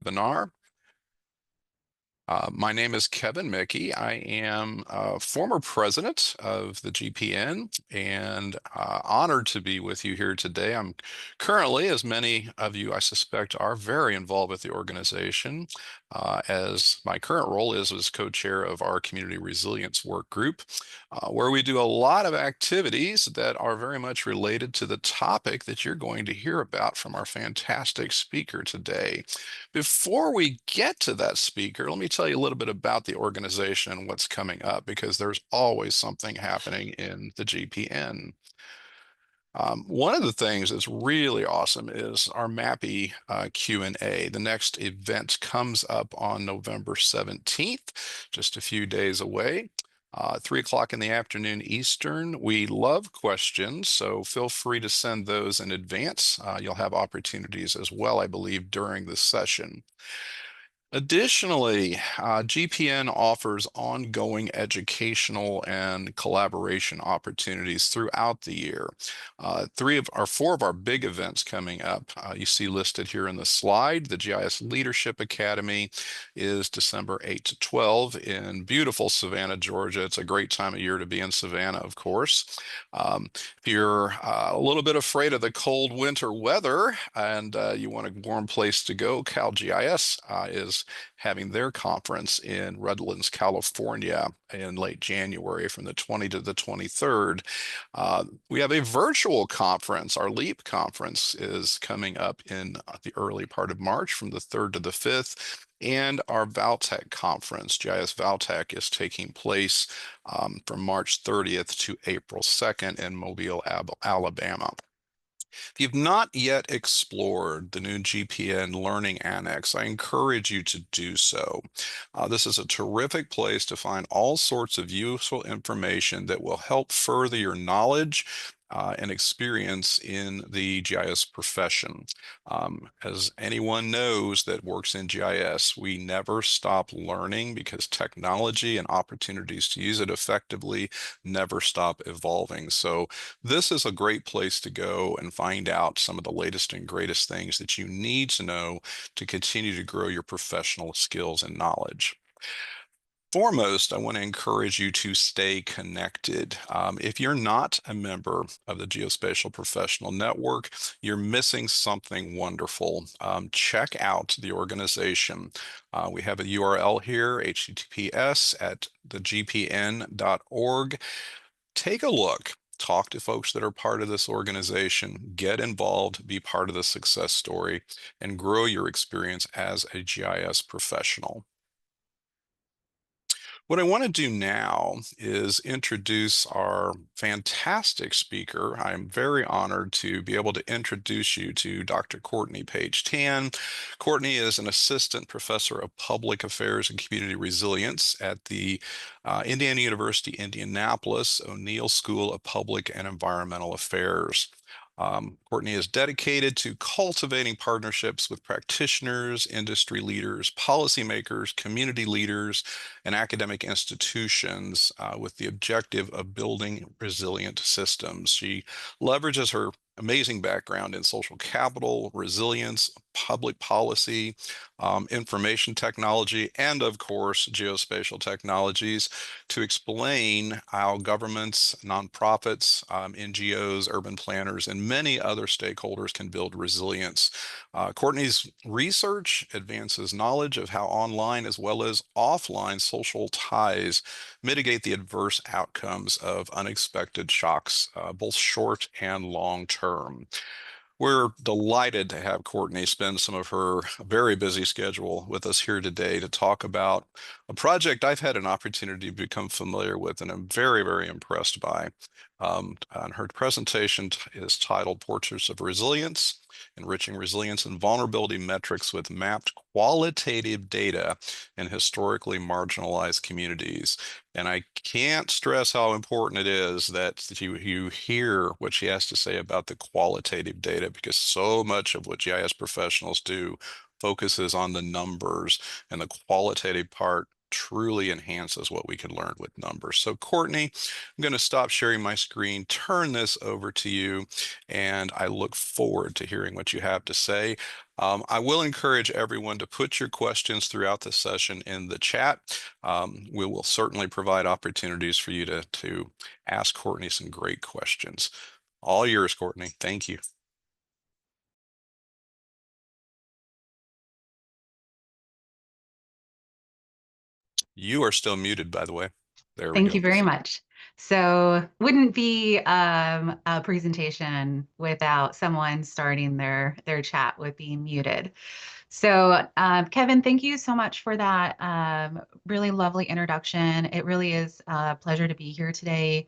webinar. My name is Kevin Mickey. I am former president of the GPN and honored to be with you here today. I'm currently, as many of you I suspect are, very involved with the organization, as my current role is as co-chair of our community resilience work group, where we do a lot of activities that are very much related to the topic that you're going to hear about from our fantastic speaker today. Before we get to that speaker, let me tell you a little bit about the organization and what's coming up, because there's always something happening in the GPN. One of the things that's really awesome is our MAPI Q&A. The next event comes up on November 17th, just a few days away. 3 o'clock in the afternoon Eastern. We love questions, so feel free to send those in advance. You'll have opportunities as well, I believe, during the session. Additionally, GPN offers ongoing educational and collaboration opportunities throughout the year. Four of our big events coming up, you see listed here in the slide. The GIS Leadership Academy is December 8 to 12 in beautiful Savannah, Georgia. It's a great time of year to be in Savannah, of course. If you're a little bit afraid of the cold winter weather and you want a warm place to go, CalGIS is having their conference in Redlands, California in late January from the 20th to the 23rd. We have a virtual conference. Our LEAP conference is coming up in the early part of March from the 3rd to the 5th. And our Valtech conference, GIS Valtech, is taking place from March 30th to April 2nd in Mobile, Alabama. If you've not yet explored the new GPN Learning Annex, I encourage you to do so. This is a terrific place to find all sorts of useful information that will help further your knowledge and experience in the GIS profession. As anyone knows that works in GIS, we never stop learning because technology and opportunities to use it effectively never stop evolving. So this is a great place to go and find out some of the latest and greatest things that you need to know to continue to grow your professional skills and knowledge. Foremost, I want to encourage you to stay connected. If you're not a member of the Geospatial Professional Network, you're missing something wonderful. Check out the organization. We have a URL here, https://thegpn.org. Take a look. Talk to folks that are part of this organization, get involved, be part of the success story, and grow your experience as a GIS professional. What I want to do now is introduce our fantastic speaker. I'm very honored to be able to introduce you to Dr. Courtney Page Tan. Courtney is an assistant professor of public affairs and community resilience at the Indiana University, Indianapolis O'Neill School of Public and Environmental Affairs. Courtney is dedicated to cultivating partnerships with practitioners, industry leaders, policymakers, community leaders, and academic institutions with the objective of building resilient systems. She leverages her amazing background in social capital, resilience, public policy, information technology, and of course, geospatial technologies to explain how governments, nonprofits, NGOs, urban planners, and many other stakeholders can build resilience. Courtney's research advances knowledge of how online as well as offline social ties mitigate the adverse outcomes of unexpected shocks, both short and long term. We're delighted to have Courtney spend some of her very busy schedule with us here today to talk about a project I've had an opportunity to become familiar with and I'm very, very impressed by. And her presentation is titled Portraits of Resilience, Enriching Resilience and Vulnerability Metrics with Mapped Qualitative Data in Historically Marginalized Communities. And I can't stress how important it is that you hear what she has to say about the qualitative data, because so much of what GIS professionals do focuses on the numbers, and the qualitative part truly enhances what we can learn with numbers. So Courtney, I'm going to stop sharing my screen, turn this over to you, and I look forward to hearing what you have to say. I will encourage everyone to put your questions throughout the session in the chat. We will certainly provide opportunities for you to ask Courtney some great questions. All yours, Courtney. Thank you. You are still muted, by the way. There we Thank go. you very much. So wouldn't be a presentation without someone starting their chat with being muted. So Kevin, thank you so much for that really lovely introduction. It really is a pleasure to be here today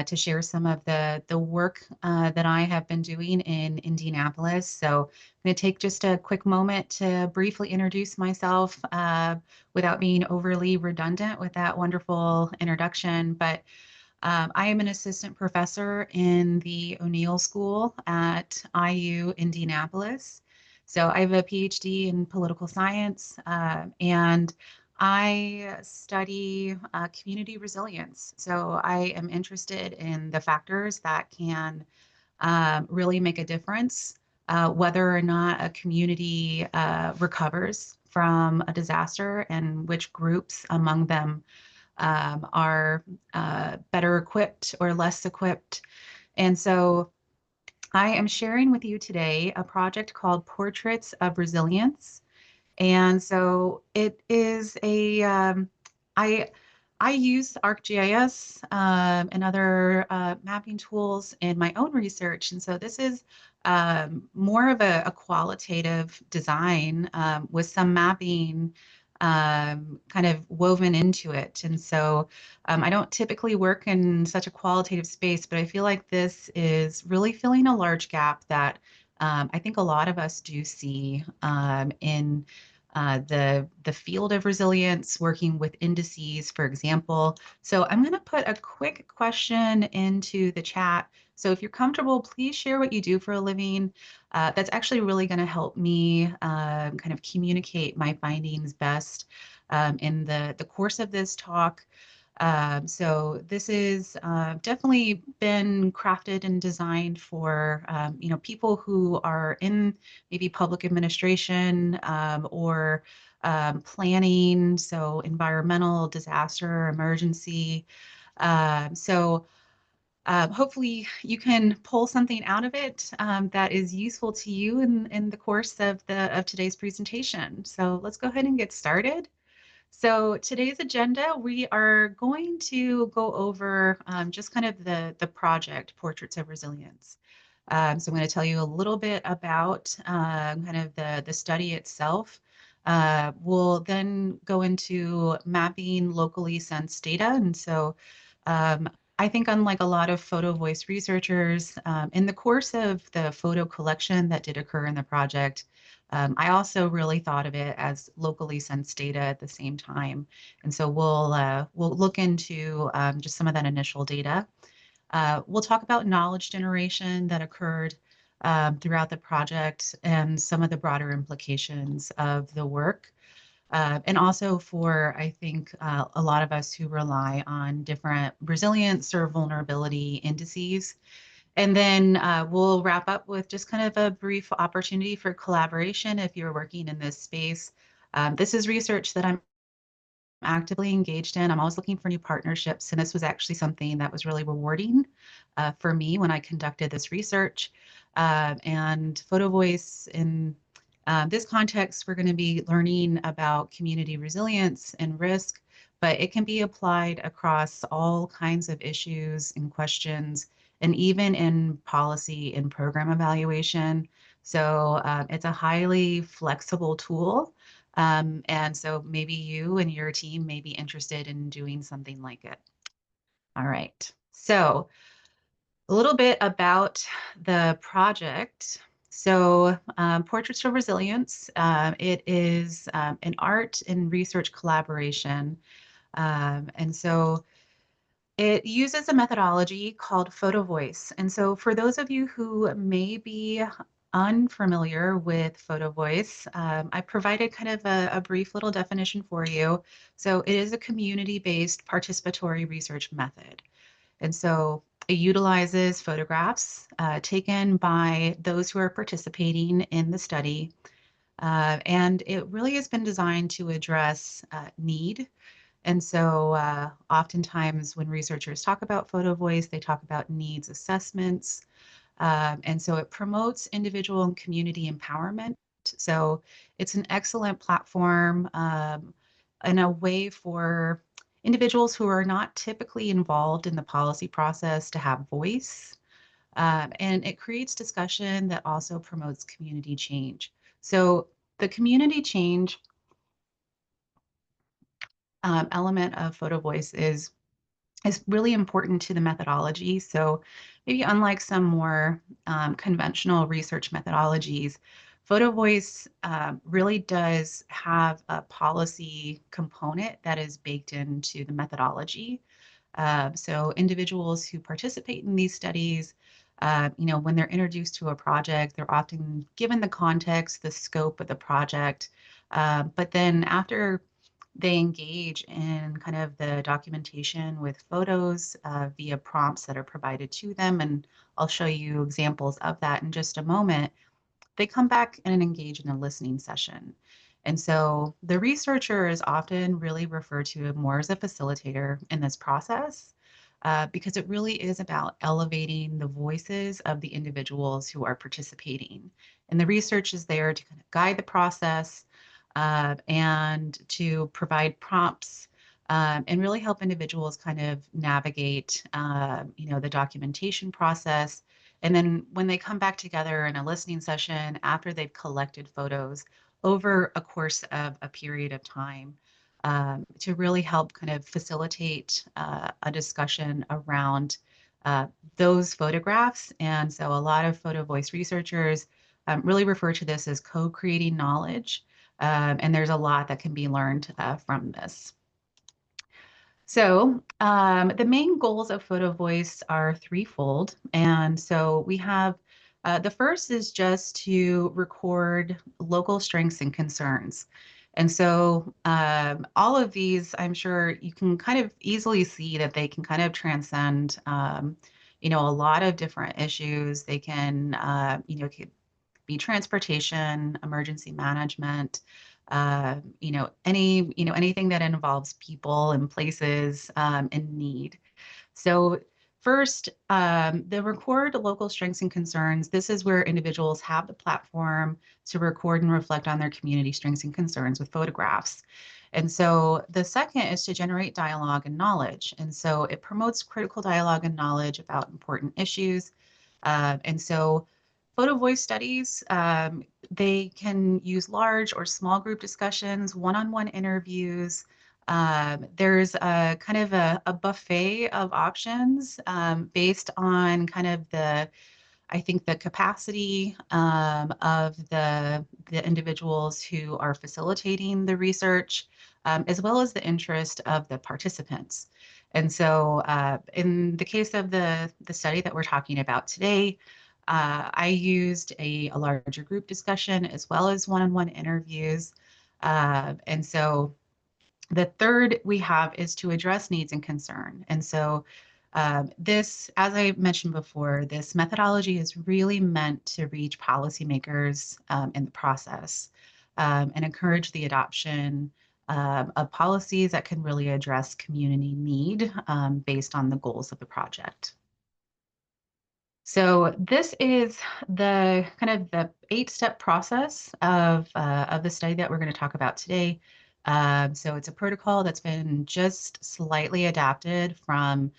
to share some of the work that I have been doing in Indianapolis. So I'm going to take just a quick moment to briefly introduce myself without being overly redundant with that wonderful introduction. But I am an assistant professor in the O'Neill School at IU Indianapolis. So I have a PhD in political science, and I study community resilience. So I am interested in the factors that can really make a difference, whether or not a community recovers from a disaster and which groups among them are better equipped or less equipped. And so I am sharing with you today a project called Portraits of Resilience. And so it is I I use ArcGIS and other mapping tools in my own research. And so this is more of a qualitative design with some mapping kind of woven into it. And so I don't typically work in such a qualitative space, but I feel like this is really filling a large gap that I think a lot of us do see in the field of resilience, working with indices, for example. So I'm going to put a quick question into the chat. So if you're comfortable, please share what you do for a living. That's actually really going to help me kind of communicate my findings best in the course of this talk. So this is definitely been crafted and designed for people who are in maybe public administration or planning, so environmental, disaster, emergency. So hopefully you can pull something out of it that is useful to you in the course of today's presentation. So let's go ahead and get started. So today's agenda, we are going to go over just kind of the project, Portraits of Resilience. So I'm going to tell you a little bit about kind of the study itself. We'll then go into mapping locally sensed data. And so I think unlike a lot of Photovoice researchers, in the course of the photo collection that did occur in the project, I also really thought of it as locally sensed data at the same time. And so we'll look into just some of that initial data. We'll talk about knowledge generation that occurred throughout the project and some of the broader implications of the work. And also for, I think, a lot of us who rely on different resilience or vulnerability indices. And then we'll wrap up with just kind of a brief opportunity for collaboration if you're working in this space. This is research that I'm actively engaged in. I'm always looking for new partnerships, and this was actually something that was really rewarding for me when I conducted this research. And Photovoice, in this context, we're going to be learning about community resilience and risk, but it can be applied across all kinds of issues and questions, and even in policy and program evaluation. So it's a highly flexible tool. And so maybe you and your team may be interested in doing something like it. All right. So a little bit about the project. So Portraits of Resilience, it is an art and research collaboration. And so it uses a methodology called Photovoice. And so for those of you who may be unfamiliar with Photovoice, I provided kind of a brief little definition for you. So it is a community-based participatory research method. And so it utilizes photographs taken by those who are participating in the study. And it really has been designed to address need. And so oftentimes when researchers talk about photo voice, they talk about needs assessments. And so it promotes individual and community empowerment. So it's an excellent platform and a way for individuals who are not typically involved in the policy process to have voice. And it creates discussion that also promotes community change. So the community change element of photo voice is really important to the methodology. So maybe unlike some more conventional research methodologies, photo voice really does have a policy component that is baked into the methodology. So individuals who participate in these studies, when they're introduced to a project, they're often given the context, the scope of the project. But then after they engage in kind of the documentation with photos via prompts that are provided to them, and I'll show you examples of that in just a moment. They come back and engage in a listening session. And so the researcher is often really referred to more as a facilitator in this process because it really is about elevating the voices of the individuals who are participating. And the research is there to kind of guide the process and to provide prompts and really help individuals kind of navigate, the documentation process. And then when they come back together in a listening session after they've collected photos over a course of a period of time, to really help kind of facilitate a discussion around uh, those photographs. And so a lot of photo voice researchers really refer to this as co-creating knowledge. And there's a lot that can be learned from this. So the main goals of Photo Voice are threefold. And so we have the first is just to record local strengths and concerns. And so all of these, I'm sure you can kind of easily see that they can kind of transcend, a lot of different issues. They can, could be transportation, emergency management, anything that involves people and places in need. So first, the record local strengths and concerns. This is where individuals have the platform to record and reflect on their community strengths and concerns with photographs. And so the second is to generate dialogue and knowledge. And so it promotes critical dialogue and knowledge about important issues. And so photo voice studies, they can use large or small group discussions, one-on-one interviews. There's a kind of a buffet of options based on kind of I think the capacity of the individuals who are facilitating the research, as well as the interest of the participants. And so in the case of the study that we're talking about today, I used a larger group discussion as well as one-on-one interviews. And so the third we have is to address needs and concern. And so this, as I mentioned before, this methodology is really meant to reach policymakers in the process and encourage the adoption of policies that can really address community need based on the goals of the project. So this is the kind of the 8-step process of the study that we're going to talk about today. So it's a protocol that's been just slightly adapted from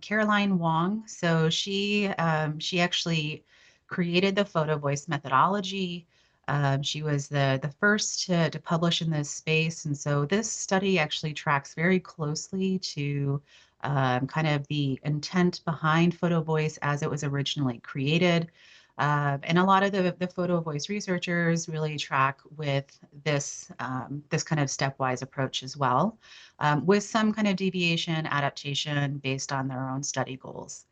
Caroline Wang. So she actually created the photo voice methodology. She was the first to publish in this space. And so this study actually tracks very closely to kind of the intent behind photo voice as it was originally created. And a lot of the photo voice researchers really track with this kind of stepwise approach as well, with some kind of deviation, adaptation based on their own study goals.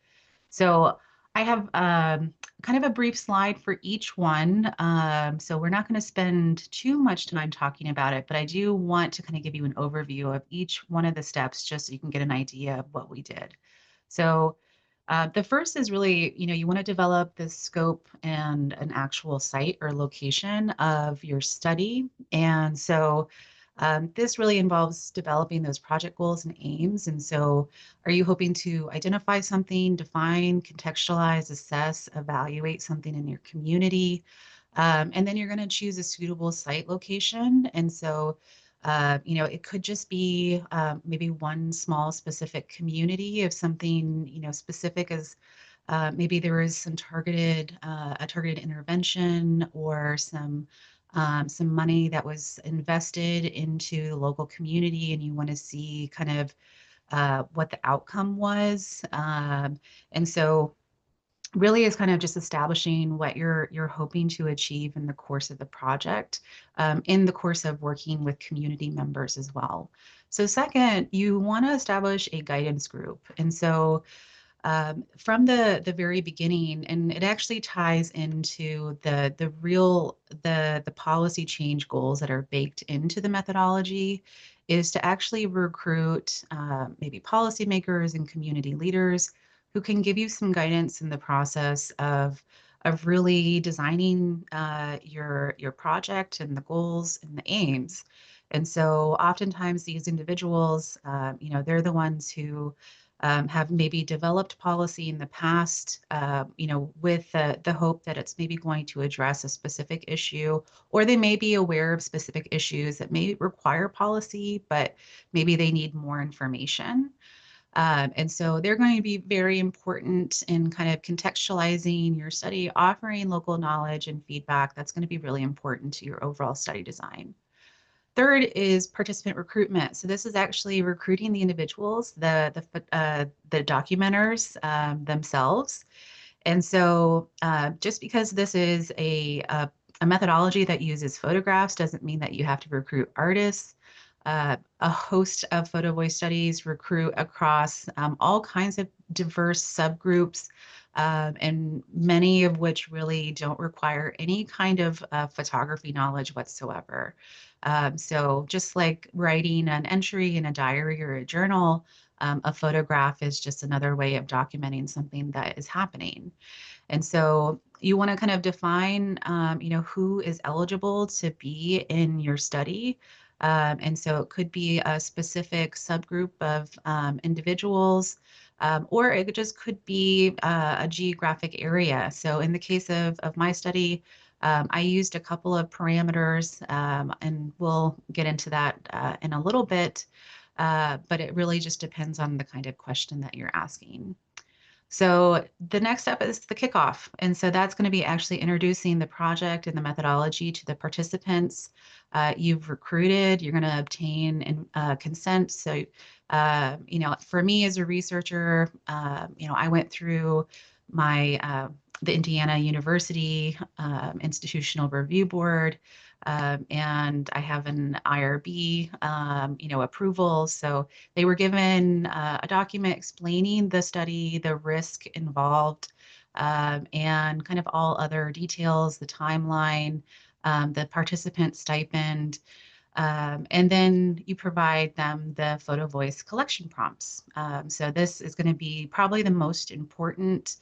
So I have kind of a brief slide for each one. So we're not going to spend too much time talking about it, but I do want to kind of give you an overview of each one of the steps just so you can get an idea of what we did. So the first is really, you want to develop the scope and an actual site or location of your study. And so this really involves developing those project goals and aims. And so are you hoping to identify something, define, contextualize, assess, evaluate something in your community? And then you're going to choose a suitable site location. And so, it could just be maybe one small specific community if something, specific as maybe there is a targeted intervention or some money that was invested into the local community, and you want to see kind of what the outcome was. And so really is kind of just establishing what you're hoping to achieve in the course of the project, in the course of working with community members as well. So second, you want to establish a guidance group. And so from the very beginning, and it actually ties into the policy change goals that are baked into the methodology, is to actually recruit maybe policymakers and community leaders who can give you some guidance in the process of really designing your project and the goals and the aims. And so oftentimes these individuals, they're the ones who have maybe developed policy in the past, with the hope that it's maybe going to address a specific issue, or they may be aware of specific issues that may require policy, but maybe they need more information. And so they're going to be very important in kind of contextualizing your study, offering local knowledge and feedback. That's going to be really important to your overall study design. Third is participant recruitment. So this is actually recruiting the individuals, the documenters themselves. And so just because this is a methodology that uses photographs doesn't mean that you have to recruit artists. A host of Photovoice studies recruit across all kinds of diverse subgroups, and many of which really don't require any kind of photography knowledge whatsoever. So just like writing an entry in a diary or a journal, a photograph is just another way of documenting something that is happening. And so you want to kind of define, who is eligible to be in your study. And so it could be a specific subgroup of individuals, or it just could be a geographic area. So in the case of my study, I used a couple of parameters, and we'll get into that in a little bit. But it really just depends on the kind of question that you're asking. So the next step is the kickoff. And so that's going to be actually introducing the project and the methodology to the participants. You've recruited, you're going to obtain consent. So, for me as a researcher, I went through the Indiana University Institutional Review Board, and I have an IRB, approval. So they were given a document explaining the study, the risk involved, and kind of all other details, the timeline, the participant stipend. And then you provide them the Photovoice collection prompts. So this is going to be probably the most important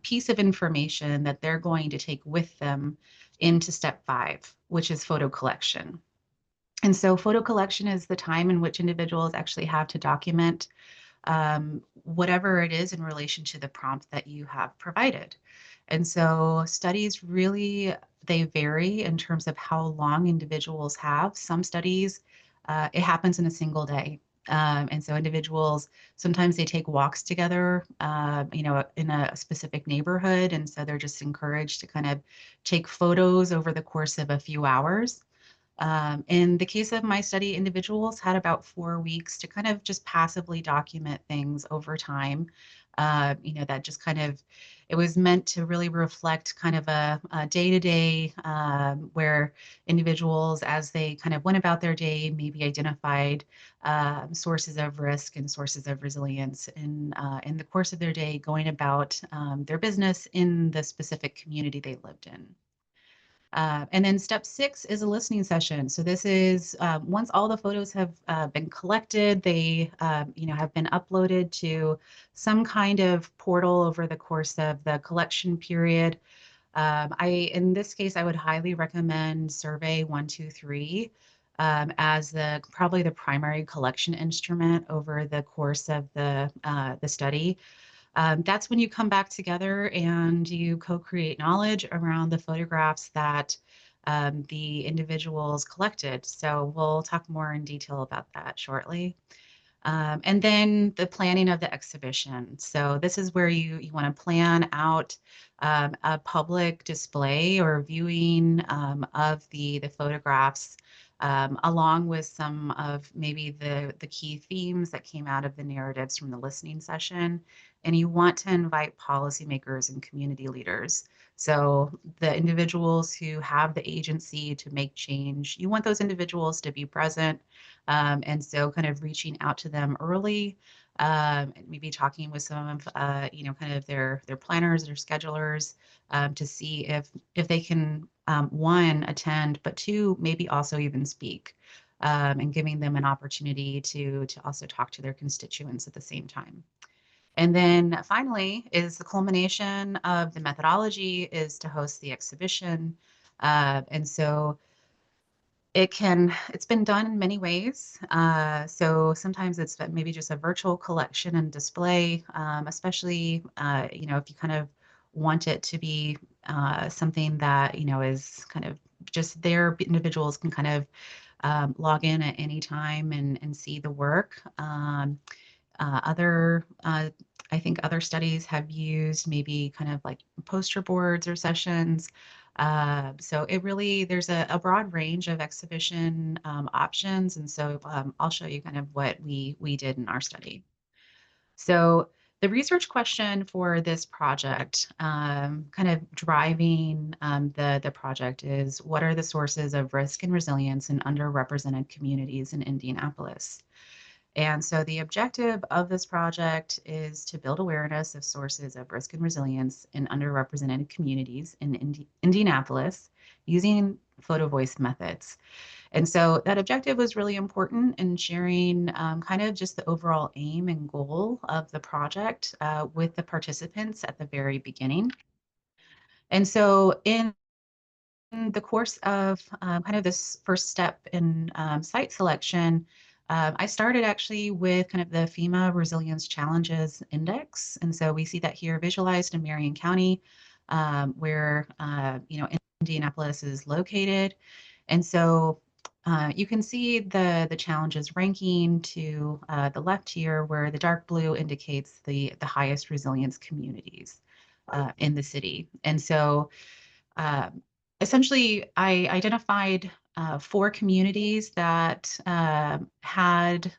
piece of information that they're going to take with them into step 5, which is photo collection. And so photo collection is the time in which individuals actually have to document whatever it is in relation to the prompt that you have provided. And so studies really, they vary in terms of how long individuals have. Some studies, it happens in a single day. And so individuals, sometimes they take walks together, in a specific neighborhood. And so they're just encouraged to kind of take photos over the course of a few hours. In the case of my study, individuals had about 4 weeks to kind of just passively document things over time. That just kind of It was meant to really reflect kind of a day-to-day where individuals, as they kind of went about their day, maybe identified sources of risk and sources of resilience in the course of their day, going about their business in the specific community they lived in. And then step 6 is a listening session. So this is once all the photos have been collected, they have been uploaded to some kind of portal over the course of the collection period. In this case, I would highly recommend Survey 123 as probably the primary collection instrument over the course of the study. That's when you come back together and you co-create knowledge around the photographs that the individuals collected. So we'll talk more in detail about that shortly. And then the planning of the exhibition. So this is where you want to plan out a public display or viewing of the photographs, along with some of maybe the key themes that came out of the narratives from the listening session. And you want to invite policymakers and community leaders. So the individuals who have the agency to make change, you want those individuals to be present. And so kind of reaching out to them early, maybe talking with some of, kind of their planners, their schedulers, to see if they can, one, attend, but two, maybe also even speak, and giving them an opportunity to also talk to their constituents at the same time. And then finally is the culmination of the methodology is to host the exhibition. And so it's been done in many ways. So sometimes it's maybe just a virtual collection and display, especially, if you kind of want it to be something that, is kind of just there, individuals can kind of log in at any time and see the work. Other, I think other studies have used maybe kind of like poster boards or sessions. So there's a broad range of exhibition options. And so I'll show you kind of what we did in our study. So the research question for this project, kind of driving the project is, what are the sources of risk and resilience in underrepresented communities in Indianapolis? And so the objective of this project is to build awareness of sources of risk and resilience in underrepresented communities in Indianapolis using Photovoice methods. And so that objective was really important in sharing kind of just the overall aim and goal of the project with the participants at the very beginning. And so in the course of kind of this first step in site selection, I started actually with kind of the FEMA Resilience Challenges Index. And so we see that here visualized in Marion County, where, Indianapolis is located. And so you can see the challenges ranking to the left here, where the dark blue indicates the highest resilience communities in the city. And so um, essentially, I identified 4 communities that had,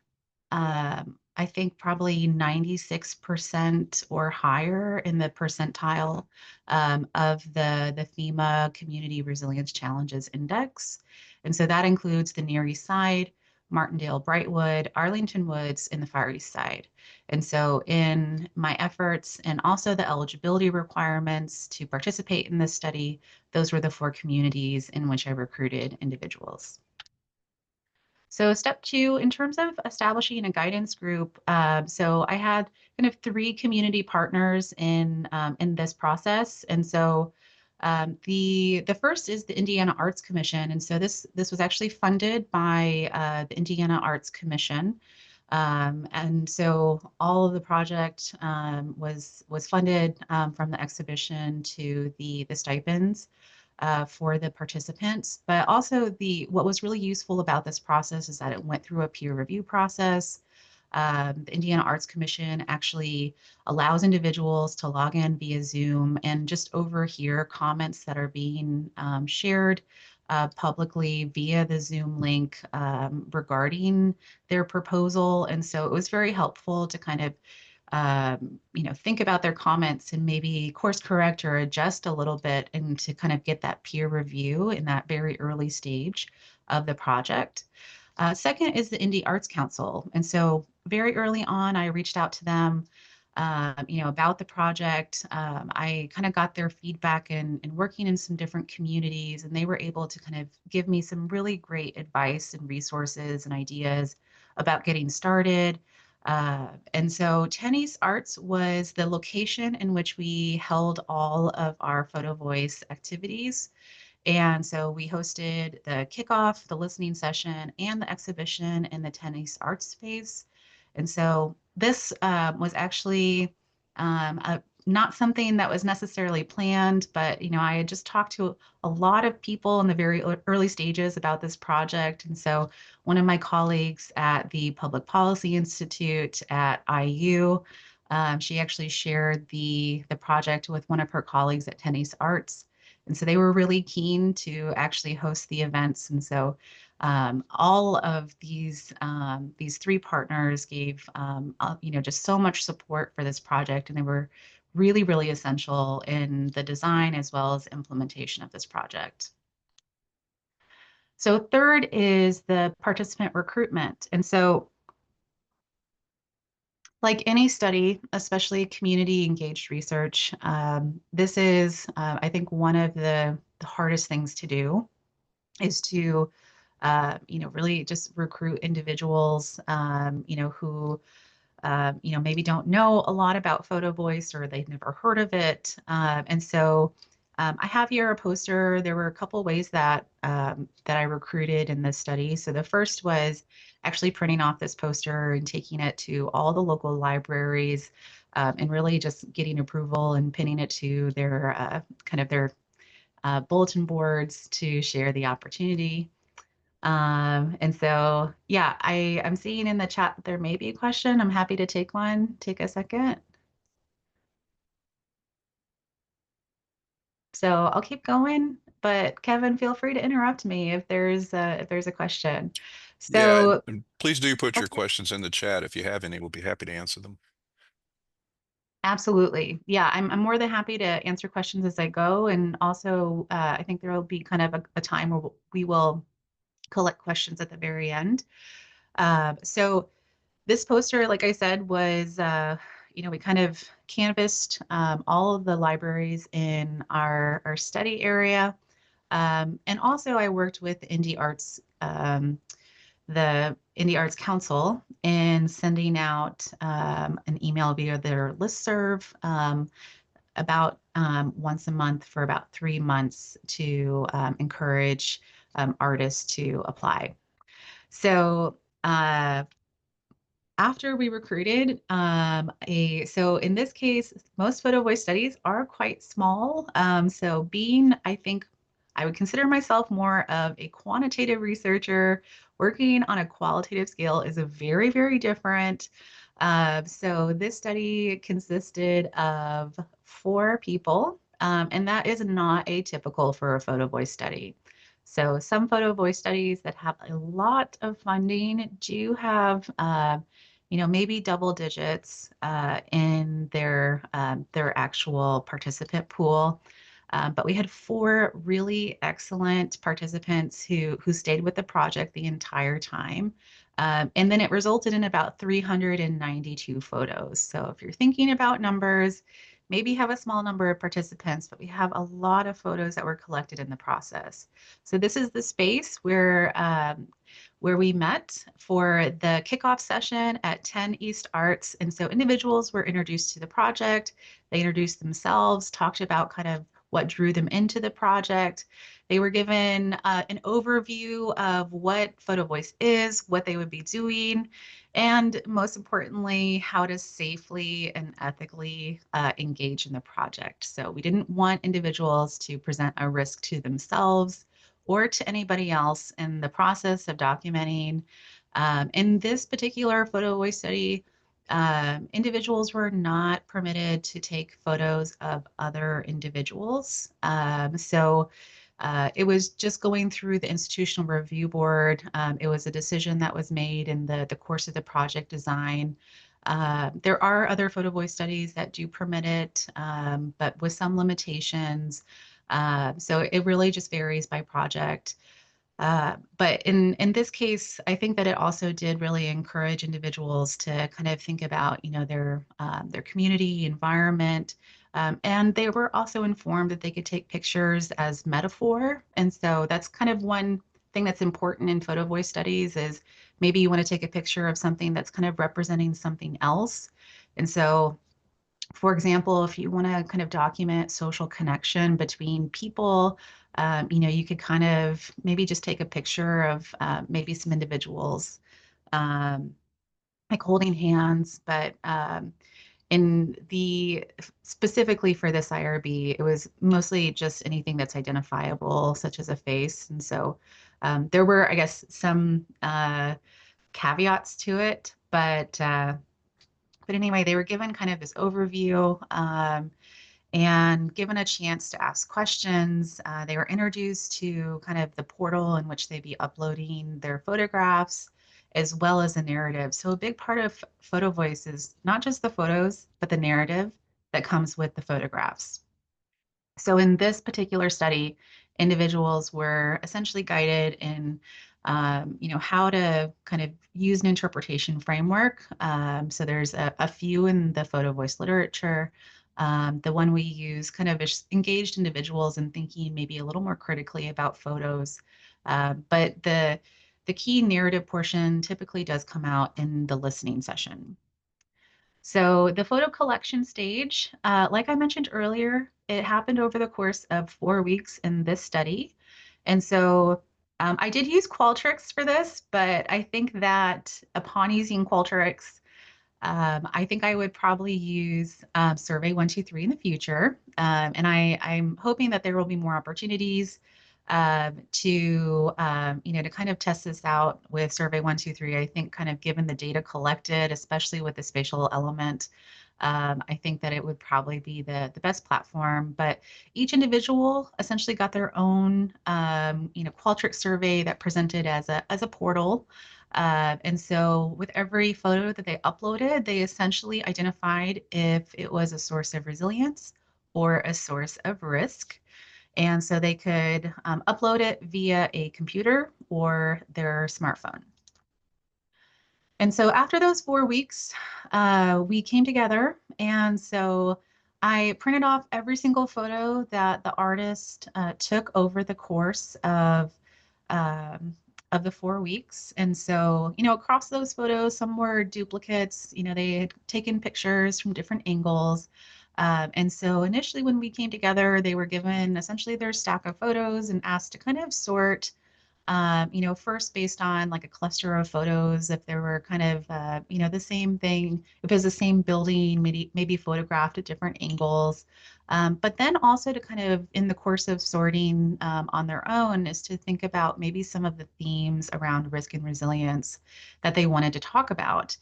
I think, probably 96% or higher in the percentile of the FEMA Community Resilience Challenges Index. And so that includes the Near Eastside, Martindale, Brightwood, Arlington Woods, and the Far Eastside. And so in my efforts and also the eligibility requirements to participate in this study, those were the 4 communities in which I recruited individuals. So step 2, in terms of establishing a guidance group, so I had kind of 3 community partners in this process. And so the first is the Indiana Arts Commission. And so this was actually funded by the Indiana Arts Commission. And so all of the project was funded from the exhibition to the stipends for the participants. But also what was really useful about this process is that it went through a peer review process. The Indiana Arts Commission actually allows individuals to log in via Zoom and just overhear comments that are being shared publicly via the Zoom link regarding their proposal. And so it was very helpful to kind of think about their comments and maybe course correct or adjust a little bit and to kind of get that peer review in that very early stage of the project. Second is the Indie Arts Council. And so very early on, I reached out to them, about the project. I kind of got their feedback and working in some different communities, and they were able to kind of give me some really great advice and resources and ideas about getting started. And so Tenny's Arts was the location in which we held all of our Photo Voice activities. And so we hosted the kickoff, the listening session, and the exhibition in the Tennis Arts Space. And so this was actually not something that was necessarily planned, but I had just talked to a lot of people in the very early stages about this project. And so one of my colleagues at the Public Policy Institute at IU, she actually shared the project with one of her colleagues at Tennis Arts. And so they were really keen to actually host the events. And so all of these three partners gave just so much support for this project, and they were really, really essential in the design as well as implementation of this project. So third is the participant recruitment. And so like any study, especially community engaged research, this is, I think, one of the hardest things to do is to, really just recruit individuals, who maybe don't know a lot about Photovoice or they've never heard of it. And so I have here a poster. There were a couple ways that I recruited in this study. So the first was actually printing off this poster and taking it to all the local libraries, and really just getting approval and pinning it to their kind of their bulletin boards to share the opportunity. And so, yeah, I'm seeing in the chat that there may be a question. I'm happy to take one. Take a second. So I'll keep going, but Kevin, feel free to interrupt me if there's a question. Yeah, So and please do put your okay, questions in the chat if you have any. We'll be happy to answer them. absolutely. Yeah, I'm more than happy to answer questions as I go. And also, I think there will be kind of a time where we will collect questions at the very end. So this poster, like I said, was, we kind of canvassed all of the libraries in our study area. And also I worked with the Indie Arts Council in sending out an email via their listserv about once a month for about 3 months to encourage artists to apply. So after we recruited so in this case, most photo voice studies are quite small. So being, I think, I would consider myself more of a quantitative researcher. Working on a qualitative scale is a very, very different. So this study consisted of 4 people, and that is not atypical for a photo voice study. So some photo voice studies that have a lot of funding do have maybe double digits in their actual participant pool. But we had 4 really excellent participants who stayed with the project the entire time. And then it resulted in about 392 photos. So if you're thinking about numbers, maybe have a small number of participants, but we have a lot of photos that were collected in the process. So this is the space where we met for the kickoff session at 10 East Arts. And so individuals were introduced to the project. They introduced themselves, talked about kind of what drew them into the project. They were given an overview of what Photovoice is, what they would be doing, and most importantly, how to safely and ethically engage in the project. So we didn't want individuals to present a risk to themselves or to anybody else in the process of documenting. In this particular photo voice study, individuals were not permitted to take photos of other individuals. So it was just going through the institutional review board. It was a decision that was made in the course of the project design. There are other photo voice studies that do permit it, but with some limitations. So it really just varies by project. But in this case, I think that it also did really encourage individuals to kind of think about, their community environment, and they were also informed that they could take pictures as metaphor. And so that's kind of one thing that's important in photo voice studies is maybe you want to take a picture of something that's kind of representing something else. And so for example, if you want to kind of document social connection between people, you could kind of maybe just take a picture of maybe some individuals um, like holding hands, but in the specifically for this IRB, it was mostly just anything that's identifiable, such as a face. And so there were, I guess, some caveats to it, but anyway, they were given kind of this overview and given a chance to ask questions. They were introduced to kind of the portal in which they'd be uploading their photographs, as well as the narrative. So a big part of Photo Voice is not just the photos, but the narrative that comes with the photographs. So in this particular study, individuals were essentially guided in, how to kind of use an interpretation framework. So there's a few in the photo voice literature. The one we use kind of engaged individuals in thinking maybe a little more critically about photos. But the key narrative portion typically does come out in the listening session. So the photo collection stage, like I mentioned earlier, it happened over the course of 4 weeks in this study. And so I did use Qualtrics for this, but I think that upon using Qualtrics, I think I would probably use Survey 123 in the future. And I'm hoping that there will be more opportunities to kind of test this out with Survey 123. I think kind of given the data collected, especially with the spatial element, I think that it would probably be the best platform. But each individual essentially got their own, Qualtrics survey that presented as a portal. And so with every photo that they uploaded, they essentially identified if it was a source of resilience or a source of risk. And so they could upload it via a computer or their smartphone. And so after those 4 weeks, we came together. And so I printed off every single photo that the artist took over the course um, of the 4 weeks. And so, across those photos, some were duplicates. They had taken pictures from different angles. And so initially, when we came together, they were given essentially their stack of photos and asked to kind of sort first based on like a cluster of photos, if there were kind of, the same thing, if it was the same building, maybe photographed at different angles. But then also to kind of, in the course of sorting on their own, is to think about maybe some of the themes around risk and resilience that they wanted to talk about.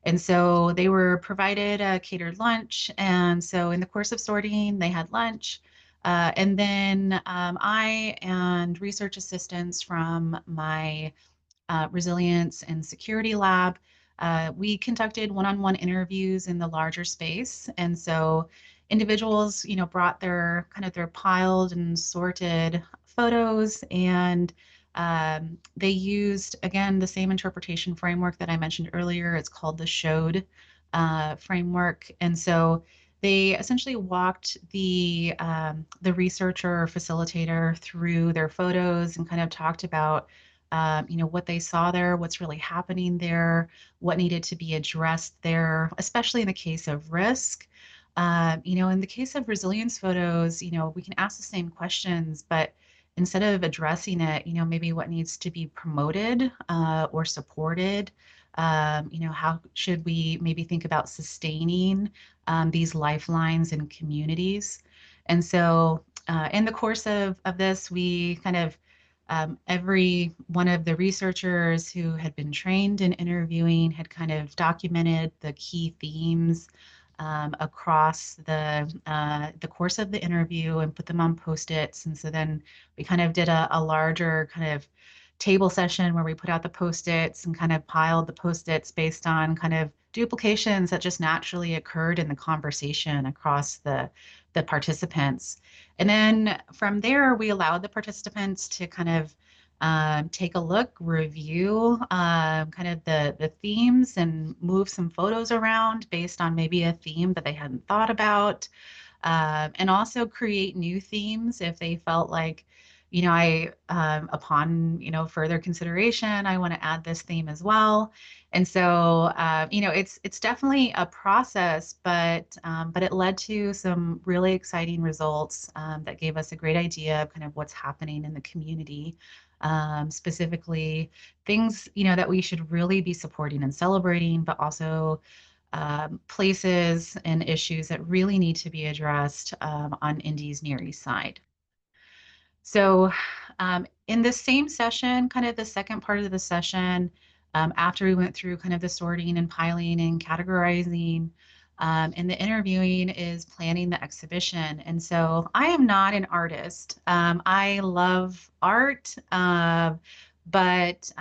And so they were provided a catered lunch. And so in the course of sorting, they had lunch. And then I and research assistants from my resilience and security lab, we conducted one-on-one interviews in the larger space. And so individuals, brought their piled and sorted photos, and they used, again, the same interpretation framework that I mentioned earlier. It's called the SHOWed framework. And so they essentially walked the researcher or facilitator through their photos and kind of talked about what they saw there, what's really happening there, what needed to be addressed there, especially in the case of risk. In the case of resilience photos, we can ask the same questions, but instead of addressing it, maybe what needs to be promoted or supported. How should we maybe think about sustaining these lifelines in communities? And so, in the course of this, we kind of every one of the researchers who had been trained in interviewing had kind of documented the key themes across the course of the interview and put them on Post-its. And so then we kind of did a larger kind of table session where we put out the post-its and kind of piled the post-its based on kind of duplications that just naturally occurred in the conversation across the participants. And then from there, we allowed the participants to kind of take a look, review kind of the themes and move some photos around based on maybe a theme that they hadn't thought about, and also create new themes if they felt like, upon, further consideration, I want to add this theme as well. And so, it's definitely a process, but it led to some really exciting results that gave us a great idea of kind of what's happening in the community. Specifically, things that we should really be supporting and celebrating, but also places and issues that really need to be addressed on Indy's Near East Side. So, in the same session, kind of the second part of the session, after we went through kind of the sorting and piling and categorizing, and the interviewing is planning the exhibition. And so I am not an artist. I love art, but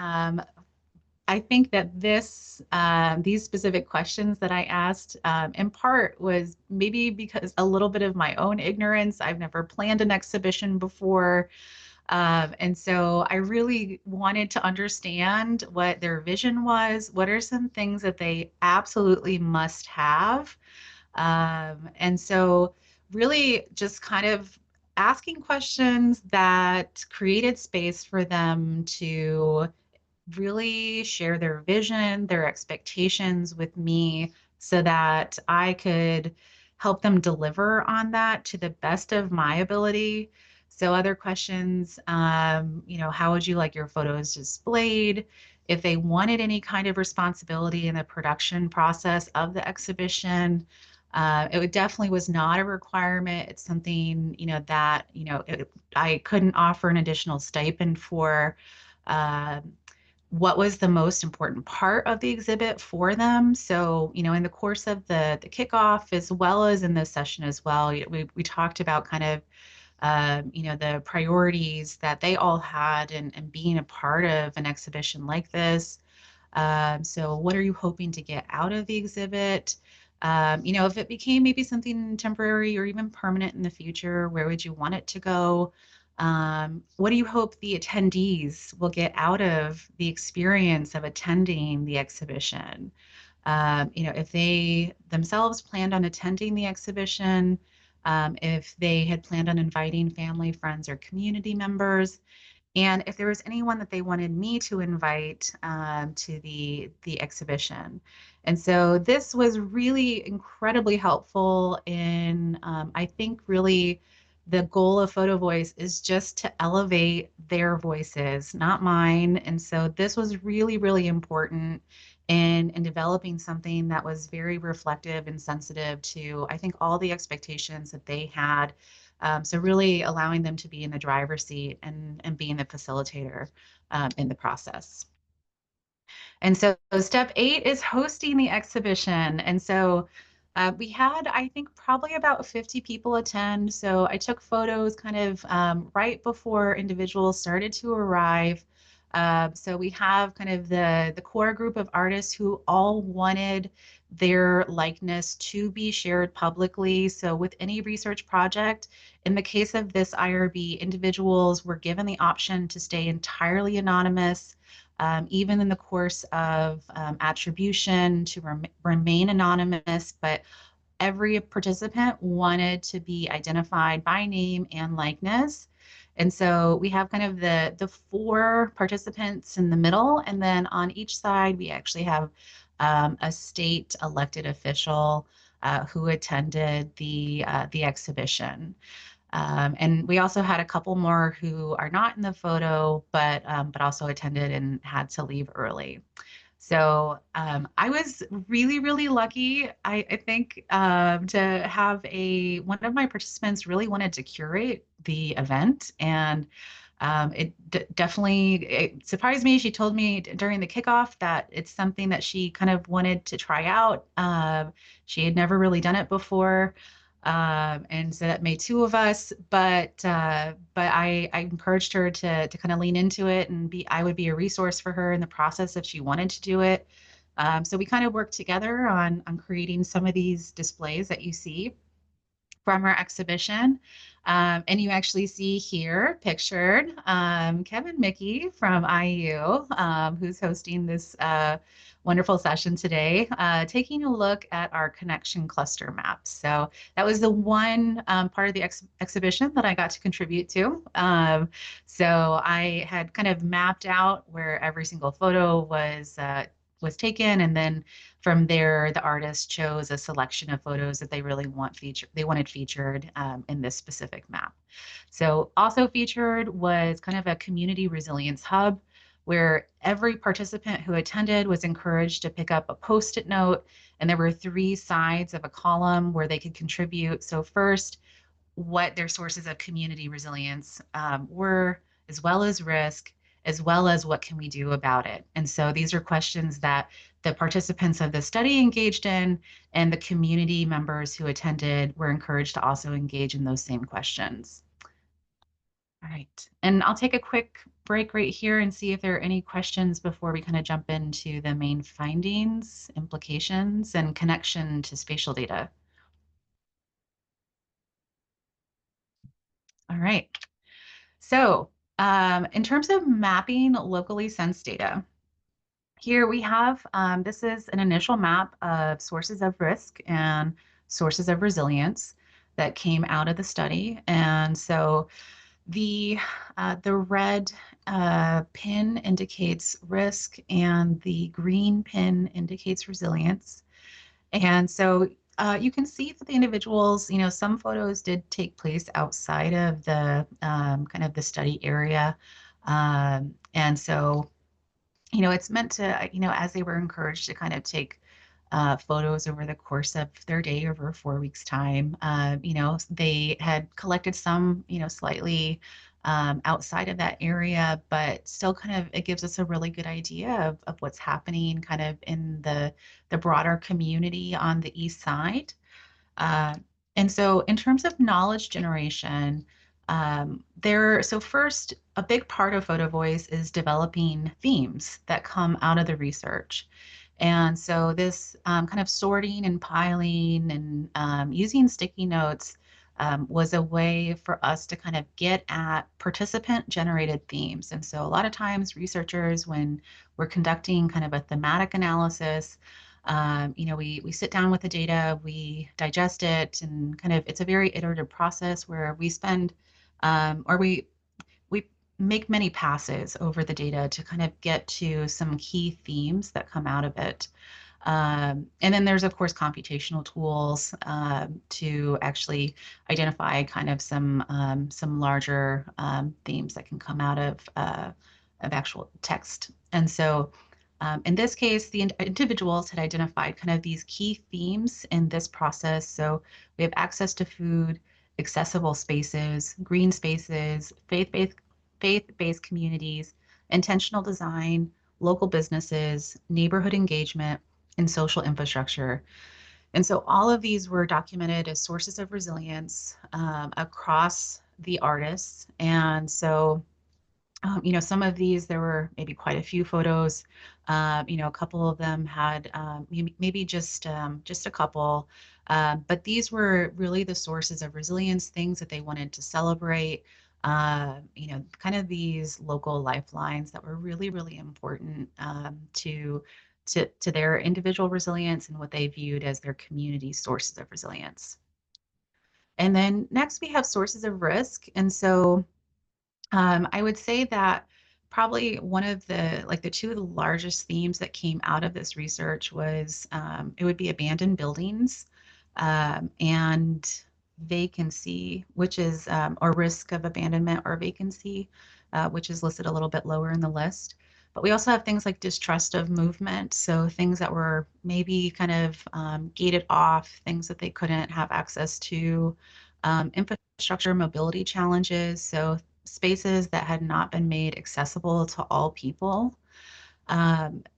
I think that these specific questions that I asked, in part, was maybe because a little bit of my own ignorance. I've never planned an exhibition before, and so I really wanted to understand what their vision was. What are some things that they absolutely must have? And so, really, just kind of asking questions that created space for them to really share their vision, their expectations with me so that I could help them deliver on that to the best of my ability. So other questions, how would you like your photos displayed? If they wanted any kind of responsibility in the production process of the exhibition, it definitely was not a requirement. It's something, that, I couldn't offer an additional stipend for. Um, what was the most important part of the exhibit for them. So, in the course of the kickoff, as well as in this session as well, we talked about kind of, the priorities that they all had and being a part of an exhibition like this. So what are you hoping to get out of the exhibit? If it became maybe something temporary or even permanent in the future, where would you want it to go? What do you hope the attendees will get out of the experience of attending the exhibition? If they themselves planned on attending the exhibition, if they had planned on inviting family, friends, or community members, and if there was anyone that they wanted me to invite to the exhibition. And so this was really incredibly helpful in, I think, really the goal of Photovoice is just to elevate their voices, not mine. And so this was really, really important in developing something that was very reflective and sensitive to, I think, all the expectations that they had, so really allowing them to be in the driver's seat and being the facilitator in the process. And so step 8 is hosting the exhibition. And so we had, I think, probably about 50 people attend. So I took photos kind of right before individuals started to arrive. So we have kind of the core group of artists who all wanted their likeness to be shared publicly. So with any research project, in the case of this IRB, individuals were given the option to stay entirely anonymous, even in the course of attribution to remain anonymous, but every participant wanted to be identified by name and likeness. And so we have kind of the 4 participants in the middle, and then on each side we actually have a state elected official who attended the exhibition. And we also had a couple more who are not in the photo, but also attended and had to leave early. So I was really, really lucky, I think, to have one of my participants really wanted to curate the event. And it surprised me. She told me during the kickoff that it's something that she kind of wanted to try out. She had never really done it before. And so that made two of us, but I encouraged her to kind of lean into it and be I would be a resource for her in the process if she wanted to do it. So we kind of worked together on creating some of these displays that you see from our exhibition. And you actually see here pictured Kevin Mickey from IU, who's hosting this wonderful session today, taking a look at our connection cluster maps. So that was the one part of the exhibition that I got to contribute to. So I had kind of mapped out where every single photo was taken, and then from there, the artist chose a selection of photos that they wanted featured in this specific map. So also featured was kind of a community resilience hub where every participant who attended was encouraged to pick up a Post-it note, and there were three sides of a column where they could contribute. So first, what their sources of community resilience were, as well as risk, as well as what can we do about it. And so these are questions that the participants of the study engaged in, and the community members who attended were encouraged to also engage in those same questions. All right, and I'll take a quick break right here and see if there are any questions before we kind of jump into the main findings, implications, and connection to spatial data. All right. So, in terms of mapping locally sensed data, here we have this is an initial map of sources of risk and sources of resilience that came out of the study. And so the red pin indicates risk, and the green pin indicates resilience. And so you can see for the individuals, some photos did take place outside of the kind of the study area. And so, it's meant to, as they were encouraged to kind of take photos over the course of their day over 4 weeks' time, they had collected some, slightly outside of that area, but still kind of it gives us a really good idea of what's happening kind of in the broader community on the east side. Uh, and so, in terms of knowledge generation, so first, a big part of Photovoice is developing themes that come out of the research. And so, this kind of sorting and piling and using sticky notes was a way for us to kind of get at participant generated themes. And so, a lot of times, researchers, when we're conducting kind of a thematic analysis, we sit down with the data, we digest it, and kind of it's a very iterative process where we spend or we make many passes over the data to kind of get to some key themes that come out of it. And then there's, of course, computational tools to actually identify kind of some larger themes that can come out of actual text. And so in this case, the individuals had identified kind of these key themes in this process. So we have access to food, accessible spaces, green spaces, faith-based communities, intentional design, local businesses, neighborhood engagement, and social infrastructure. And so all of these were documented as sources of resilience across the artists. And so some of these, there were maybe quite a few photos. A couple of them had maybe just a couple. But these were really the sources of resilience, things that they wanted to celebrate. Kind of these local lifelines that were really, really important to their individual resilience and what they viewed as their community sources of resilience. And then next we have sources of risk. And so I would say that probably one of the two of the largest themes that came out of this research was it would be abandoned buildings and vacancy, which is or risk of abandonment or vacancy, which is listed a little bit lower in the list. But we also have things like distrust of movement, so things that were maybe kind of gated off, things that they couldn't have access to, infrastructure mobility challenges, so spaces that had not been made accessible to all people.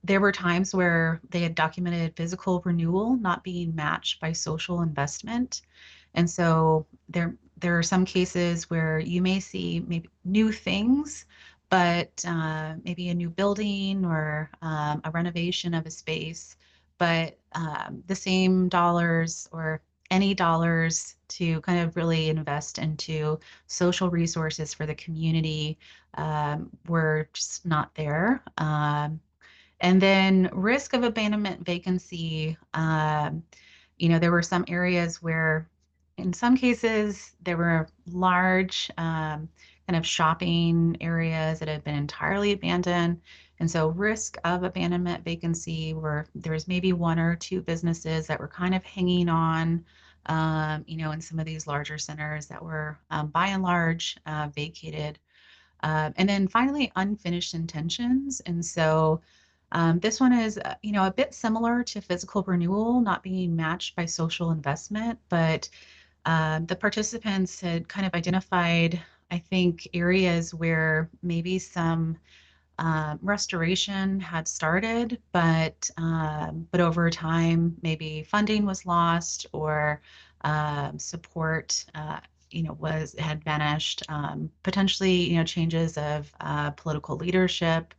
There were times where they had documented physical renewal not being matched by social investment. And so there are some cases where you may see maybe new things, but maybe a new building or a renovation of a space, but the same dollars or any dollars to kind of really invest into social resources for the community were just not there. And then risk of abandonment vacancy, there were some areas where, in some cases, there were large kind of shopping areas that had been entirely abandoned. And so, risk of abandonment vacancy, where there was maybe one or two businesses that were kind of hanging on, in some of these larger centers that were by and large vacated. And then finally, unfinished intentions. And so this one is, a bit similar to physical renewal, not being matched by social investment, but the participants had kind of identified, I think, areas where maybe some restoration had started, but over time maybe funding was lost or support was had vanished. Potentially, changes of political leadership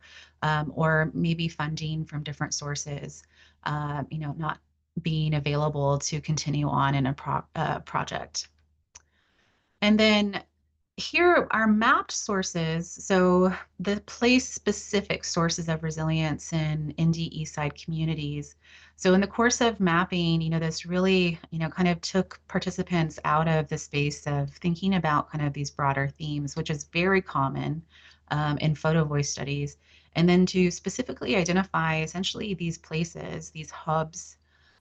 or maybe funding from different sources, not being available to continue on in a project. And then here are mapped sources. So the place-specific sources of resilience in Indy Eastside communities. So in the course of mapping, this really, kind of took participants out of the space of thinking about kind of these broader themes, which is very common in photo voice studies, and then to specifically identify essentially these places, these hubs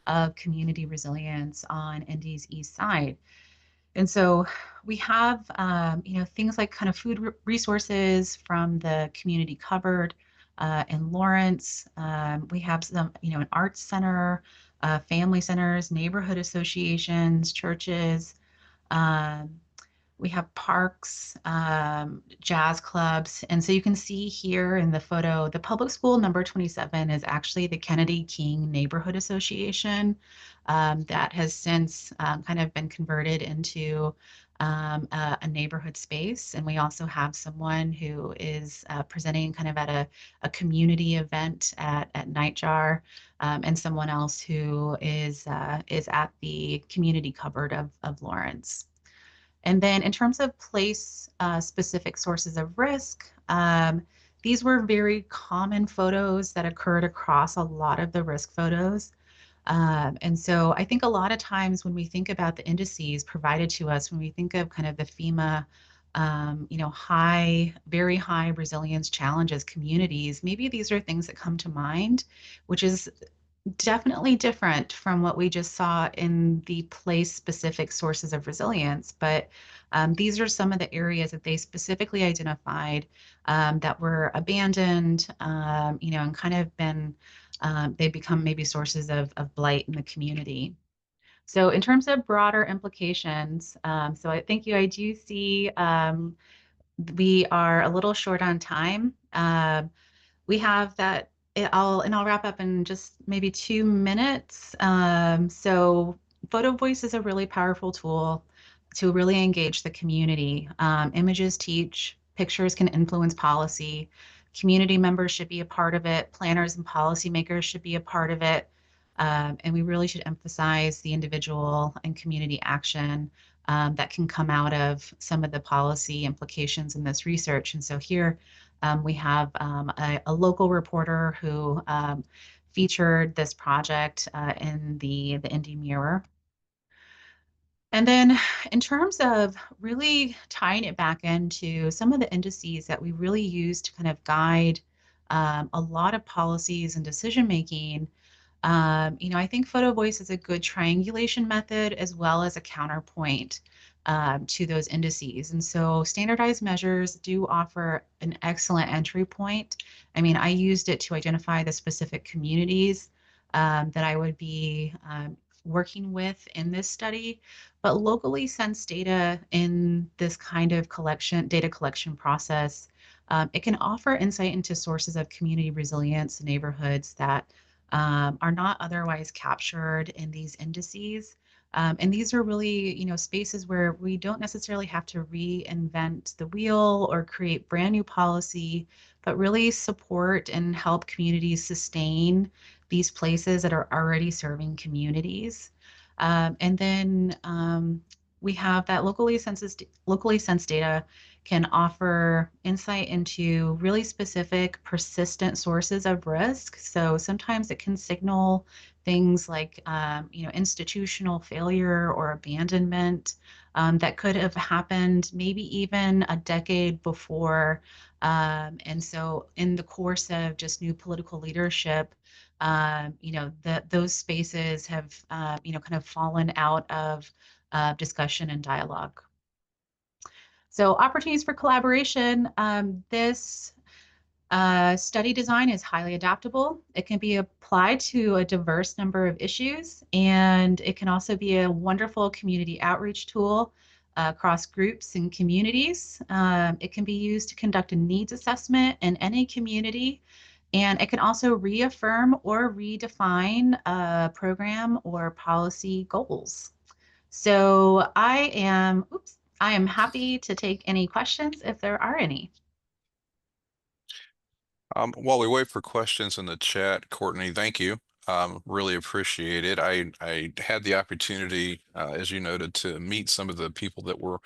of community resilience on Indy's East Side. And so we have, things like kind of food resources from the community cupboard in Lawrence. We have some, an arts center, family centers, neighborhood associations, churches. Um, we have parks, jazz clubs. And so you can see here in the photo, the public school number 27 is actually the Kennedy King Neighborhood Association that has since kind of been converted into a neighborhood space. And we also have someone who is presenting kind of at a community event at Nightjar, and someone else who is at the community cupboard of Lawrence. And then in terms of place specific sources of risk, these were very common photos that occurred across a lot of the risk photos. And so I think a lot of times when we think about the indices provided to us, when we think of kind of the FEMA, very high resilience challenges communities, maybe these are things that come to mind, which is definitely different from what we just saw in the place-specific sources of resilience. But these are some of the areas that they specifically identified that were abandoned, and kind of been, they become maybe sources of blight in the community. So in terms of broader implications, so thank you. I do see we are a little short on time. We have that. I'll wrap up in just maybe 2 minutes. So photo voice is a really powerful tool to really engage the community. Images teach, pictures can influence policy. Community members should be a part of it. Planners and policymakers should be a part of it. And we really should emphasize the individual and community action that can come out of some of the policy implications in this research. And so here we have a local reporter who featured this project in the Indy Mirror. And then in terms of really tying it back into some of the indices that we really use to kind of guide a lot of policies and decision making, I think photo voice is a good triangulation method as well as a counterpoint to those indices. And so standardized measures do offer an excellent entry point. I mean, I used it to identify the specific communities that I would be working with in this study, but locally sensed data in this kind of data collection process, it can offer insight into sources of community resilience in neighborhoods that are not otherwise captured in these indices. And these are really, spaces where we don't necessarily have to reinvent the wheel or create brand new policy, but really support and help communities sustain these places that are already serving communities. And then we have that locally sensed data can offer insight into really specific persistent sources of risk. So sometimes it can signal things like institutional failure or abandonment that could have happened maybe even a decade before. And so in the course of just new political leadership, those spaces have kind of fallen out of discussion and dialogue. So opportunities for collaboration. This study design is highly adaptable. It can be applied to a diverse number of issues, and it can also be a wonderful community outreach tool across groups and communities. It can be used to conduct a needs assessment in any community, and it can also reaffirm or redefine program or policy goals. So I am happy to take any questions if there are any. While we wait for questions in the chat, Courtney, thank you. Really appreciate it. I had the opportunity, as you noted, to meet some of the people that were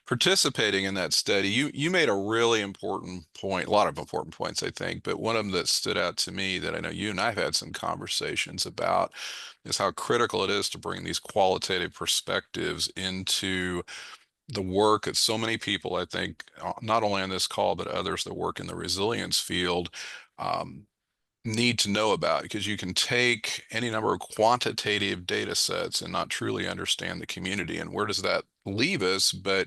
participating in that study. You made a really important point, a lot of important points, I think, but one of them that stood out to me that I know you and I've had some conversations about is how critical it is to bring these qualitative perspectives into the work that so many people, I think, not only on this call, but others that work in the resilience field, um, need to know about, because you can take any number of quantitative data sets and not truly understand the community. And where does that leave us? But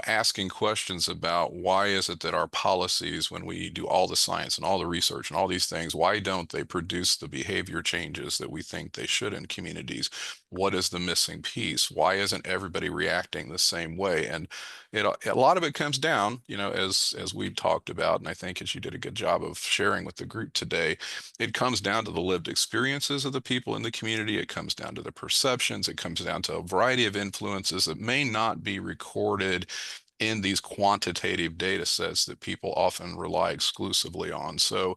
asking questions about why is it that our policies, when we do all the science and all the research and all these things, why don't they produce the behavior changes that we think they should in communities? What is the missing piece? Why isn't everybody reacting the same way? And a lot of it comes down, as we talked about, and I think as you did a good job of sharing with the group today, it comes down to the lived experiences of the people in the community. It comes down to the perceptions. It comes down to a variety of influences that may not be recorded in these quantitative data sets that people often rely exclusively on. So,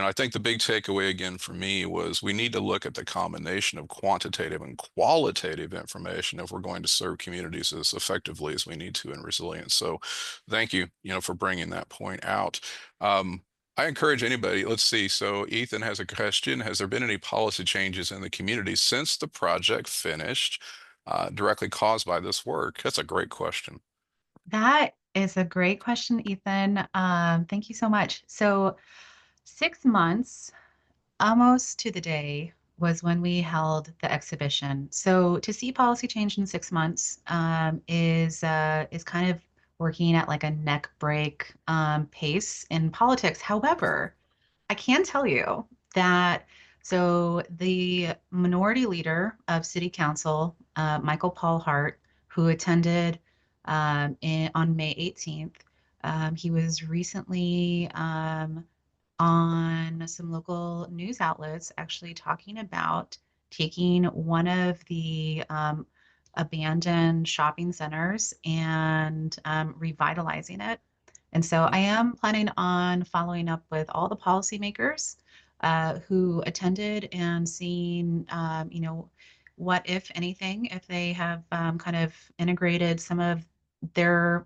I think the big takeaway again for me was we need to look at the combination of quantitative and qualitative information if we're going to serve communities as effectively as we need to in resilience. So thank you, for bringing that point out. Um, I encourage anybody, let's see. So Ethan has a question. Has there been any policy changes in the community since the project finished, directly caused by this work? That's a great question. That is a great question, Ethan. Thank you so much. So, 6 months, almost to the day, was when we held the exhibition. So, to see policy change in 6 months is kind of working at like a neck break pace in politics. However, I can tell you that the minority leader of City Council, Michael Paul Hart, who attended on May 18th, he was recently on some local news outlets actually talking about taking one of the abandoned shopping centers and revitalizing it. And so I am planning on following up with all the policymakers who attended and seeing, what, if anything, if they have kind of integrated some of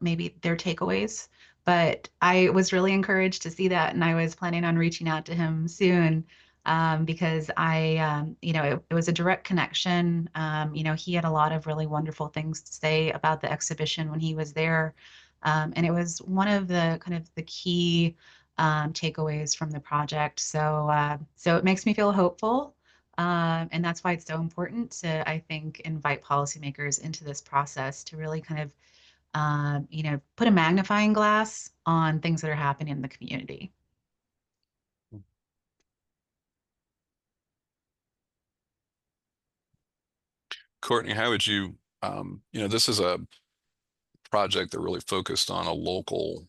maybe their takeaways. But I was really encouraged to see that, and I was planning on reaching out to him soon because it was a direct connection. He had a lot of really wonderful things to say about the exhibition when he was there. And it was one of the kind of the key takeaways from the project. So it makes me feel hopeful. And that's why it's so important to, I think, invite policymakers into this process to really kind of, put a magnifying glass on things that are happening in the community. Courtney, how would you, this is a project that really focused on a local,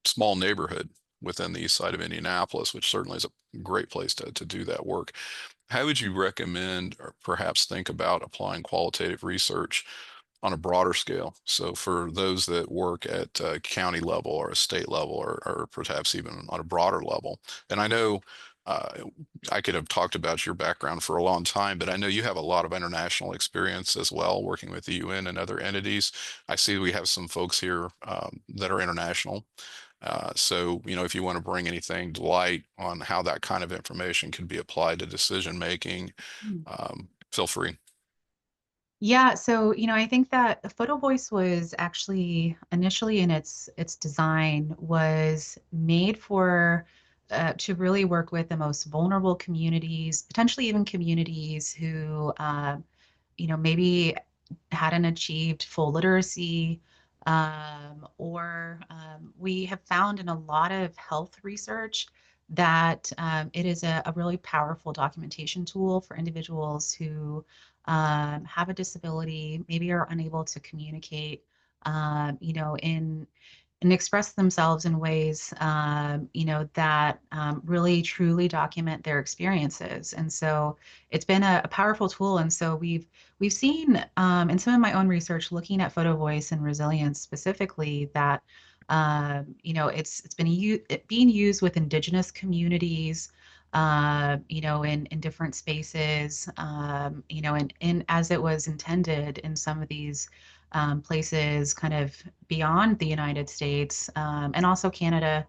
small neighborhood within the east side of Indianapolis, which certainly is a great place to do that work. how would you recommend or perhaps think about applying qualitative research on a broader scale? So for those that work at a county level or a state level or perhaps even on a broader level. And I know uh, I could have talked about your background for a long time, but I know you have a lot of international experience as well, working with the UN and other entities. I see we have some folks here that are international. So, if you want to bring anything to light on how that kind of information can be applied to decision making, feel free. Yeah, so I think that the Photovoice was actually initially in its design was made for to really work with the most vulnerable communities, potentially even communities who maybe hadn't achieved full literacy, or we have found in a lot of health research that it is a really powerful documentation tool for individuals who have a disability, maybe are unable to communicate, in and express themselves in ways, that really truly document their experiences. And so it's been a powerful tool. And so we've seen in some of my own research, looking at photo voice and resilience specifically, that it's been being used with Indigenous communities. In different spaces, and as it was intended in some of these places kind of beyond the United States, and also Canada.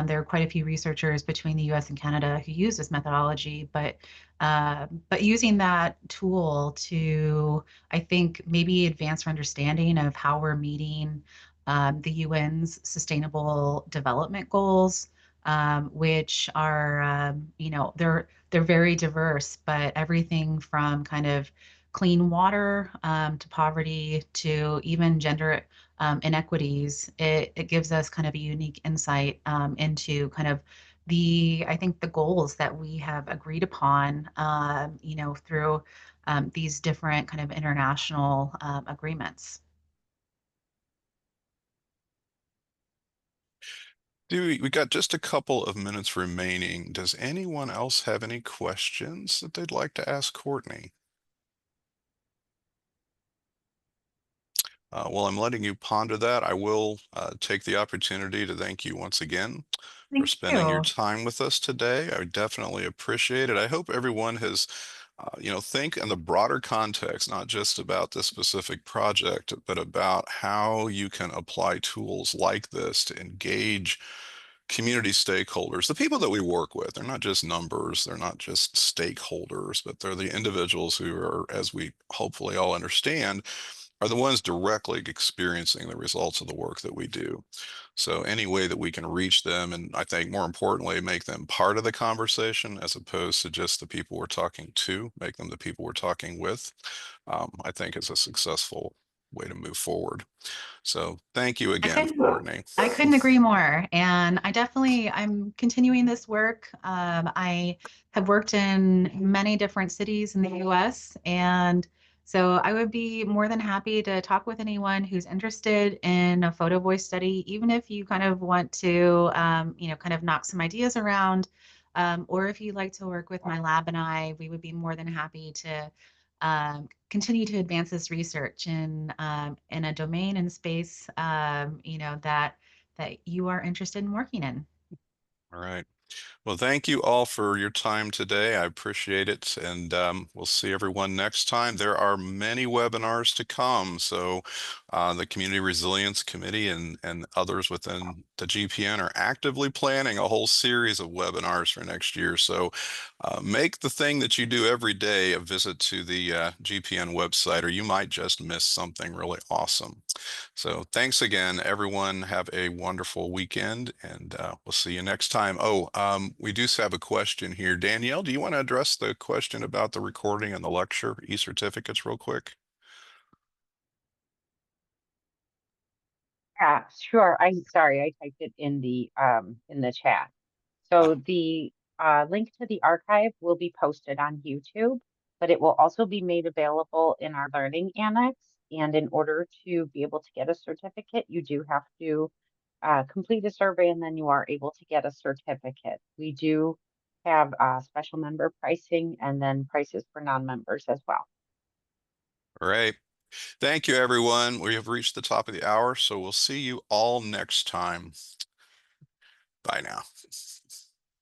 There are quite a few researchers between the US and Canada who use this methodology, but using that tool to, I think, maybe advance our understanding of how we're meeting the UN's Sustainable Development Goals, which are, they're very diverse, but everything from kind of clean water, to poverty, to even gender inequities. It gives us kind of a unique insight into kind of I think the goals that we have agreed upon, through these different kind of international agreements. We got just a couple of minutes remaining. Does anyone else have any questions that they'd like to ask Courtney? While I'm letting you ponder that, I will take the opportunity to thank you once again for Thank spending your you. time with us today. I definitely appreciate it. I hope everyone has, think in the broader context, not just about this specific project, but about how you can apply tools like this to engage community stakeholders, the people that we work with. They're not just numbers, they're not just stakeholders, but they're the individuals who are, as we hopefully all understand, are the ones directly experiencing the results of the work that we do. So any way that we can reach them, and I think more importantly, make them part of the conversation as opposed to just the people we're talking to, make them the people we're talking with, I think is a successful way to move forward. So thank you I again, couldn't Courtney. I couldn't agree more. And I'm continuing this work. I have worked in many different cities in the US. And so I would be more than happy to talk with anyone who's interested in a photo voice study, even if you kind of want to, kind of knock some ideas around. Or if you'd like to work with my lab and we would be more than happy to continue to advance this research in a domain and space, that you are interested in working in. All right. Well, thank you all for your time today. I appreciate it. And we'll see everyone next time. There are many webinars to come. So the Community Resilience Committee and others within the GPN are actively planning a whole series of webinars for next year. So make the thing that you do every day a visit to the GPN website, or you might just miss something really awesome. So thanks again, everyone. Have a wonderful weekend, and we'll see you next time. Oh, we do have a question here. Danielle, do you want to address the question about the recording and the lecture e-certificates real quick? Yeah, sure. I'm sorry, I typed it in the chat. So the link to the archive will be posted on YouTube, but it will also be made available in our learning annex. And in order to be able to get a certificate, you do have to complete a survey and then you are able to get a certificate. We do have special member pricing and then prices for non-members as well. All right. Thank you, everyone. We have reached the top of the hour, so we'll see you all next time. Bye now.